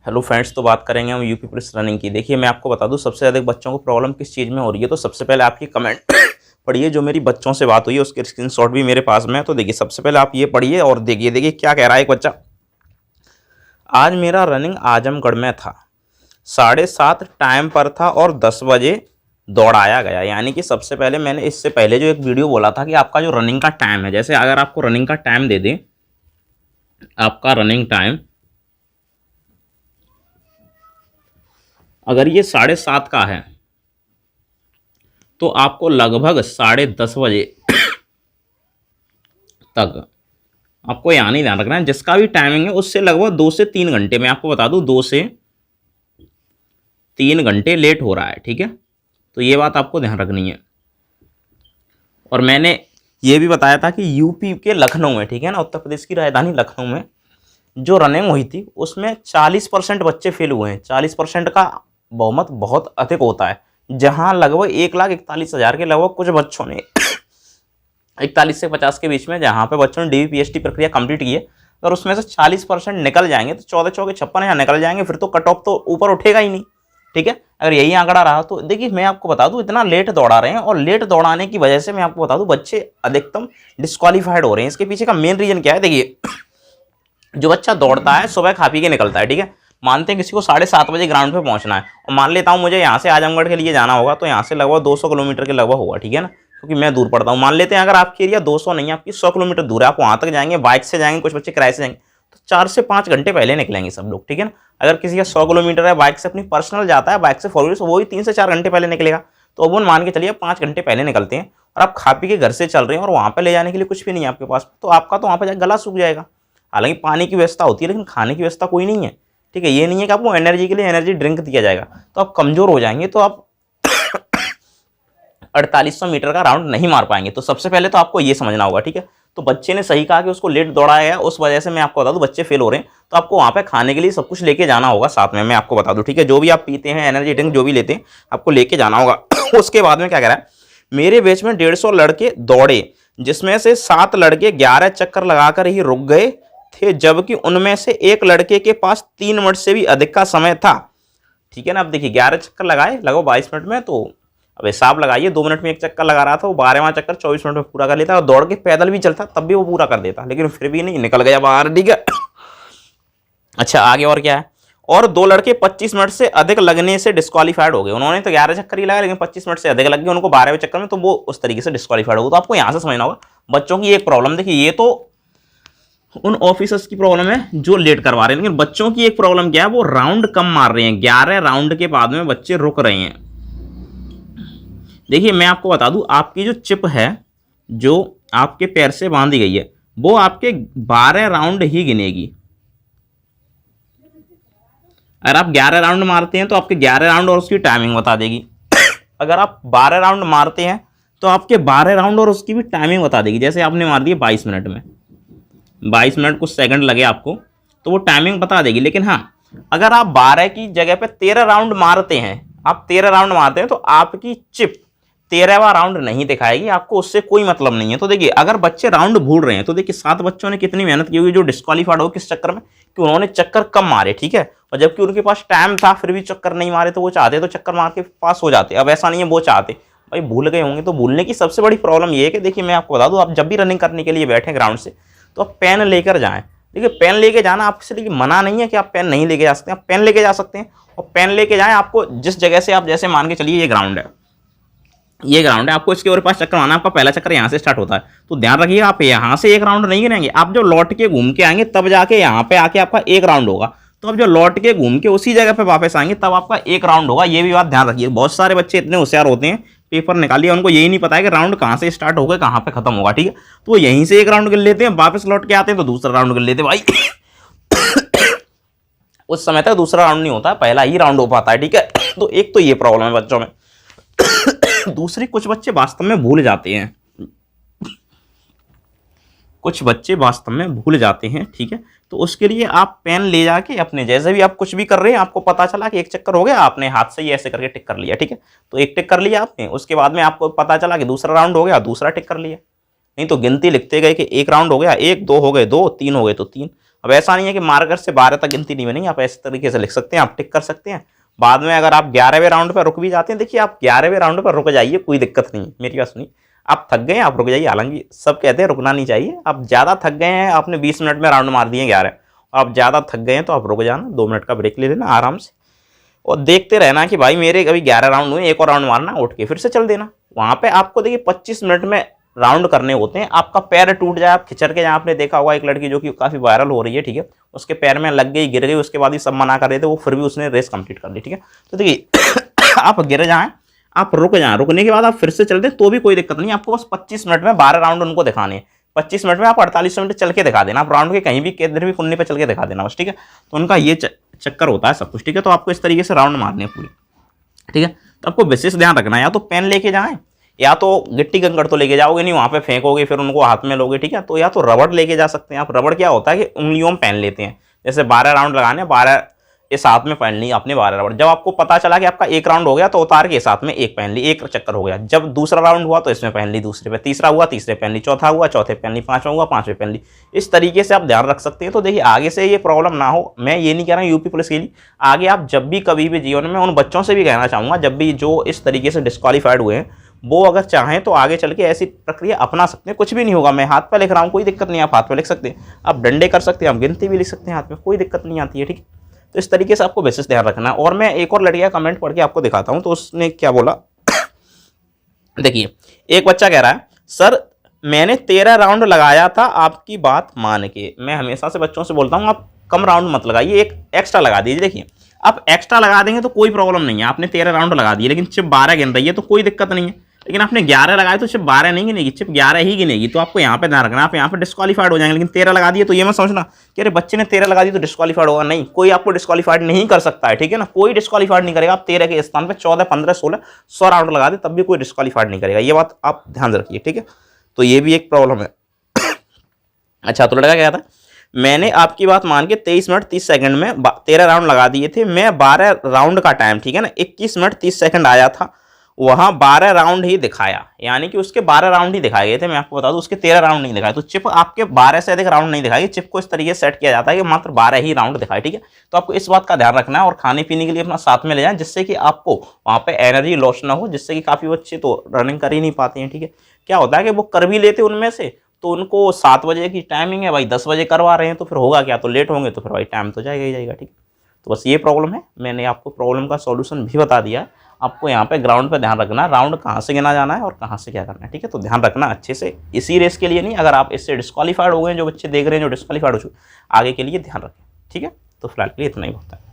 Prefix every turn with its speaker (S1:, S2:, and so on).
S1: Hello friends, तो बात करेंगे हम यूपी पुलिस रनिंग की। देखिए, मैं आपको बता दूं सबसे ज़्यादा बच्चों को प्रॉब्लम किस चीज़ में हो रही है। तो सबसे पहले आपकी कमेंट पढ़िए, जो मेरी बच्चों से बात हुई है उसके स्क्रीनशॉट भी मेरे पास में है। तो देखिए, सबसे पहले आप ये पढ़िए और देखिए देखिए क्या कह रहा है एक बच्चा। आज मेरा रनिंग आजमगढ़ में था, 7:30 टाइम पर था और 10 बजे दौड़ाया गया। यानी कि सबसे पहले मैंने इससे पहले जो एक वीडियो बोला था कि आपका जो रनिंग का टाइम है, जैसे अगर आपको रनिंग का टाइम दे दें, आपका रनिंग टाइम अगर ये 7:30 का है तो आपको लगभग 10:30 बजे तक आपको यहाँ नहीं ध्यान रखना है। जिसका भी टाइमिंग है उससे लगभग 2 से 3 घंटे, मैं आपको बता दूं 2 से 3 घंटे लेट हो रहा है। ठीक है, तो ये बात आपको ध्यान रखनी है। और मैंने ये भी बताया था कि यूपी के लखनऊ में, ठीक है ना, उत्तर प्रदेश की राजधानी लखनऊ में जो रनिंग हुई थी उसमें 40% बच्चे फेल हुए हैं। 40% का बहुमत बहुत अधिक होता है, जहां लगभग 1,41,000 के लगभग कुछ बच्चों ने 41 से 50 के बीच में, जहां पे बच्चों ने डीवीपीएसटी प्रक्रिया कंप्लीट की है, अगर उसमें से 40% निकल जाएंगे तो 14 चौके 56 यहाँ निकल जाएंगे, फिर तो कट ऑफ तो ऊपर उठेगा ही नहीं। ठीक है, अगर यही आंकड़ा रहा तो देखिए, मैं आपको बता दूं इतना लेट दौड़ा रहे हैं और लेट दौड़ाने की वजह से मैं आपको बता दूं बच्चे अधिकतम डिस्क्वालीफाइड हो रहे हैं। इसके पीछे का मेन रीजन क्या है? देखिए, जो बच्चा दौड़ता है सुबह खा पी के निकलता है, ठीक है, मानते हैं किसी को 7:30 बजे ग्राउंड पे पहुंचना है और मान लेता हूं मुझे यहां से आजमगढ़ के लिए जाना होगा, तो यहां से लगभग 200 किलोमीटर के लगभग होगा। ठीक है ना, क्योंकि मैं दूर पड़ता हूं। मान लेते हैं अगर आपकी एरिया 200 नहीं है, आपकी 100 किलोमीटर दूर है, आप वहां तक जाएंगे, बाइक से जाएंगे, कुछ बच्चे किराए से जाएंगे, तो 4 से 5 घंटे पहले निकलेंगे सब लोग। ठीक है ना, अगर किसी का 100 किलोमीटर है, बाइक से अपनी पर्सनल जाता है, बाइक से 4 व्हीलर, वही 3 से 4 घंटे पहले निकलेगा। तो अब मान के चलिए 5 घंटे पहले निकलते हैं और आप खा पी के घर से चल रहे हैं और वहां पे ले जाने के लिए कुछ भी नहीं है आपके पास, तो आपका तो वहां पे गला सूख जाएगा। हालांकि पानी की व्यवस्था होती है, लेकिन खाने की व्यवस्था कोई नहीं है। ठीक है, ये नहीं है कि आपको एनर्जी के लिए एनर्जी ड्रिंक दिया जाएगा, तो आप कमजोर हो जाएंगे, तो आप 4800 मीटर का राउंड नहीं मार पाएंगे। तो सबसे पहले तो आपको ये समझना होगा। ठीक है, तो बच्चे ने सही कहा कि उसको लेट दौड़ाया है, उस वजह से मैं आपको बता दूं बच्चे फेल हो रहे हैं। तो आपको वहां पे खाने के लिए सब कुछ लेके जाना होगा साथ में, मैं आपको बता दूं। ठीक है, जो भी आप पीते हैं, एनर्जी ड्रिंक जो भी लेते हैं, आपको लेके जाना होगा। उसके बाद में क्या कह रहा है, मेरे बैच में 150 लड़के दौड़े, जिसमें से 7 लड़के 11 चक्कर लगाकर ही रुक गए थे, जबकि उनमें से एक लड़के के पास 3 मिनट से भी अधिक का समय था। ठीक है ना, अब देखिए 11 चक्कर लगाए लगभग 22 मिनट में, तो अब हिसाब लगाइए, 2 मिनट में एक चक्कर लगा रहा था, वो 12वां चक्कर 24 मिनट में पूरा कर लेता, और दौड़ के पैदल भी चलता तब भी वो पूरा कर देता, लेकिन फिर भी नहीं, निकल गया बाहर। ठीक है, अच्छा आगे और क्या है, और 2 लड़के 25 मिनट से अधिक लगने से डिस्क्वालीफाइड हो गए। उन्होंने तो 11 चक्कर ही लगाया, लेकिन 25 मिनट से अधिक लग गए उनको 12वें चक्कर में, तो वो उस तरीके से डिस्क्वालीफाइड हो गए। तो आपको यहां से समझना होगा बच्चों की एक प्रॉब्लम। देखिए, ये तो उन ऑफिसर्स की प्रॉब्लम है जो लेट करवा रहे हैं, लेकिन बच्चों की एक प्रॉब्लम क्या है, वो राउंड कम मार रहे हैं। 11 राउंड के बाद में बच्चे रुक रहे हैं। देखिए, मैं आपको बता दूं, आपकी जो चिप है जो आपके पैर से बांधी गई है, वो आपके 12 राउंड ही गिनेगी। अगर आप 11 राउंड मारते हैं तो आपके 11 राउंड और उसकी टाइमिंग बता देगी। अगर आप 12 राउंड मारते हैं तो आपके 12 राउंड और उसकी भी टाइमिंग बता देगी। जैसे आपने मार दिए 22 मिनट में, 22 मिनट कुछ सेकंड लगे आपको, तो वो टाइमिंग बता देगी। लेकिन हाँ, अगर आप 12 की जगह पे 13 राउंड मारते हैं, आप 13 राउंड मारते हैं, तो आपकी चिप 13वां राउंड नहीं दिखाएगी, आपको उससे कोई मतलब नहीं है। तो देखिए, अगर बच्चे राउंड भूल रहे हैं, तो देखिए 7 बच्चों ने कितनी मेहनत की होगी जो डिस्क्वालीफाइड हो किस चक्कर में, कि उन्होंने चक्कर कम मारे। ठीक है, और जबकि उनके पास टाइम था फिर भी चक्कर नहीं मारे, तो वो चाहते तो चक्कर मार के पास हो जाते। अब ऐसा नहीं है, वो चाहते, भाई भूल गए होंगे। तो भूलने की सबसे बड़ी प्रॉब्लम ये है कि देखिए, मैं आपको बता दूं, आप जब भी रनिंग करने के लिए बैठे ग्राउंड से, तो आप पेन लेकर जाएं। देखिए, पेन लेके जाना आपसे देखिए मना नहीं है कि आप पेन नहीं लेके जा सकते, आप पेन लेके जा सकते हैं, और पेन लेके जाएं। आपको जिस जगह से आप, जैसे मान के चलिए ये ग्राउंड है, ये ग्राउंड है, आपको इसके और पास चक्कर मारना है, आपका पहला चक्कर यहाँ से स्टार्ट होता है, तो ध्यान रखिए आप यहाँ से एक राउंड नहीं गिनेंगे, आप जो लौट के घूम के आएंगे तब जाके यहाँ पे आके आपका एक राउंड होगा। तो अब जो लौट के घूम के उसी जगह पे वापस आएंगे तब आपका एक राउंड होगा। ये भी बात ध्यान रखिए। बहुत सारे बच्चे इतने होशियार होते हैं, पेपर निकालिए, उनको यही नहीं पता है कि राउंड कहाँ से स्टार्ट होगा कहाँ पे खत्म होगा। ठीक है, तो वो यहीं से एक राउंड गिन लेते हैं, वापस लौट के आते हैं तो दूसरा राउंड गिन लेते हैं। भाई उस समय तक दूसरा राउंड नहीं होता, पहला ही राउंड हो पाता है। ठीक है, तो एक तो ये प्रॉब्लम है बच्चों में। दूसरी, कुछ बच्चे वास्तव में भूल जाते हैं, कुछ बच्चे वास्तव में भूल जाते हैं। ठीक है, तो उसके लिए आप पेन ले जाके अपने, जैसे भी आप कुछ भी कर रहे हैं, आपको पता चला कि एक चक्कर हो गया, आपने हाथ से ही ऐसे करके टिक कर लिया। ठीक है, तो एक टिक कर लिया आपने, उसके बाद में आपको पता चला कि दूसरा राउंड हो गया, दूसरा टिक कर लिया। नहीं तो गिनती लिखते गए कि एक राउंड हो गया, 1 2 हो गए 2, 3 हो गए तो 3, अब ऐसा नहीं है कि मार्कर से 12 तक गिनती नहीं बनेगी, आप ऐसे तरीके से लिख सकते हैं, आप टिक कर सकते हैं। बाद में अगर आप 11वें राउंड पर रुक भी जाते हैं, देखिए आप 11वें राउंड पर रुक जाइए, कोई दिक्कत नहीं है, मेरी बात सुनिए। आप थक गए हैं, आप रुक जाइए। हालांकि सब कहते हैं रुकना नहीं चाहिए, आप ज़्यादा थक गए हैं, आपने 20 मिनट में राउंड मार दिए 11, आप ज़्यादा थक गए हैं तो आप रुक जाना, 2 मिनट का ब्रेक ले लेना आराम से, और देखते रहना कि भाई मेरे कभी 11 राउंड हुए, एक और राउंड मारना, उठ के फिर से चल देना। वहाँ पे आपको देखिए 25 मिनट में राउंड करने होते हैं। आपका पैर टूट जाए, आप खिंचर के, जहाँ आपने देखा होगा एक लड़की जो कि काफ़ी वायरल हो रही है, ठीक है, उसके पैर में लग गई, गिर गई, उसके बाद ही सब मना कर रहे थे, वो फिर भी उसने रेस कंप्लीट कर ली, ठीक है। तो देखिए आप गिर जाएं, आप रुक जाएं, रुकने के बाद आप फिर से चलते तो भी कोई दिक्कत नहीं, आपको बस 25 मिनट में 12 राउंड उनको दिखाने हैं। 25 मिनट में आप 48 मिनट चल के दिखा देना, आप राउंड के कहीं भी किधर भी कुन्ने पे चल के दिखा देना बस, ठीक है। तो उनका ये चक्कर होता है सब कुछ, ठीक है। तो आपको इस तरीके से राउंड मारने हैं पूरी, ठीक है। तो आपको विशेष ध्यान रखना है, या तो पेन लेके जाएं, या तो गिट्टी कंकड़ तो लेके जाओगे नहीं, वहाँ पे फेंकोगे फिर उनको हाथ में लोगे, ठीक है। तो या तो रबड़ लेके जा सकते हैं आप। रबड़ क्या होता है कि उंगलियों में पहन लेते हैं, जैसे 12 राउंड लगाने, 12 इस हाथ में पहन ली आपने 12 रबड़। जब आपको पता चला कि आपका एक राउंड हो गया तो उतार के इस हाथ में एक पहन ली, एक चक्कर हो गया। जब दूसरा राउंड हुआ तो इसमें पहन ली, दूसरे पे, तीसरा हुआ तीसरे पहन ली, चौथा हुआ चौथे पहन ली, पांचवा हुआ पांचवें पहन ली। इस तरीके से आप ध्यान रख सकते हैं। तो देखिए आगे से ये प्रॉब्लम ना हो, मैं ये नहीं कह रहा हूँ यूपी पुलिस के लिए, आगे आप जब भी कभी भी जीवन में, उन बच्चों से भी कहना चाहूँगा जब भी जो इस तरीके से डिस्क्वालीफाइड हुए हैं, वो अगर चाहें तो आगे चल के ऐसी प्रक्रिया अपना सकते हैं। कुछ भी नहीं होगा, मैं हाथ पे लिख रहा हूँ, कोई दिक्कत नहीं है, आप हाथ पे लिख सकते हैं, आप डंडे कर सकते हैं, आप गिनती भी लिख सकते हैं हाथ में, कोई दिक्कत नहीं आती है, ठीक है। तो इस तरीके से आपको विशेष ध्यान रखना है। और मैं एक और लड़की का कमेंट पढ़ के आपको दिखाता हूँ, तो उसने क्या बोला देखिए, एक बच्चा कह रहा है, सर मैंने 13 राउंड लगाया था आपकी बात मान के। मैं हमेशा से बच्चों से बोलता हूँ आप कम राउंड मत लगाइए, एक एक्स्ट्रा लगा दीजिए। देखिए आप एक्स्ट्रा लगा देंगे तो कोई प्रॉब्लम नहीं है, आपने 13 राउंड लगा दिए लेकिन चिप 12 गिन रही है तो कोई दिक्कत नहीं है। लेकिन आपने 11 लगाए तो चिप 12 नहीं गिनेगी, चिप 11 ही गिनेगी। तो आपको यहाँ पे ध्यान रखना, आप यहाँ पे डिस्क्वालीफाइड हो जाएंगे। लेकिन 13 लगा दिए तो ये मत समझना कि अरे बच्चे ने 13 लगा दी तो डिस्क्वालीफाइड होगा, नहीं, कोई आपको डिस्क्वालीफाइड नहीं कर सकता है, ठीक है ना, कोई डिस्क्वालीफाइड नहीं करेगा। आप 13 के स्थान पर 14, 15, 16, 100 राउंड लगा दे तब भी कोई डिस्क्वालीफाइड नहीं करेगा, ये बात आप ध्यान रखिए, ठीक है। तो ये भी एक प्रॉब्लम है। अच्छा, तो लड़का क्या था, मैंने आपकी बात मान के 23 मिनट 30 सेकंड में 13 राउंड लगा दिए थे। मैं 12 राउंड का टाइम, ठीक है ना, 21 मिनट 30 सेकंड आया था, वहां 12 राउंड ही दिखाया, यानी कि उसके 12 राउंड ही दिखाए गए थे। मैं आपको बता दूं उसके 13 राउंड नहीं दिखाए। तो चिप आपके 12 से अधिक राउंड नहीं दिखाएगी, चिप को इस तरीके से सेट किया जाता है कि मात्र 12 ही राउंड दिखाए, ठीक है। तो आपको इस बात का ध्यान रखना है और खाने पीने के लिए अपना साथ में ले जाएं, जिससे कि आपको वहां पे एनर्जी लॉस ना हो, जिससे कि काफी बच्चे तो रनिंग कर ही नहीं पाते हैं, ठीक है। क्या होता है कि वो कर भी लेते उनमें से, तो उनको 7 बजे की टाइमिंग है भाई, 10 बजे करवा रहे हैं तो फिर होगा क्या, तो लेट होंगे तो फिर भाई टाइम तो जाएगा ही जाएगा, ठीक है। तो बस ये प्रॉब्लम है, मैंने आपको प्रॉब्लम का सॉल्यूशन भी बता दिया है। आपको यहाँ पे ग्राउंड पे ध्यान रखना है, राउंड कहाँ से गिना जाना है और कहाँ से क्या करना है, ठीक है। तो ध्यान रखना अच्छे से, इसी रेस के लिए नहीं, अगर आप इससे डिस्क्वालीफाइड हो गए, जो बच्चे देख रहे हैं जो डिस्क्वालीफाइड हो चुके, आगे के लिए ध्यान रखें, ठीक है। तो फिलहाल के लिए इतना ही होता है।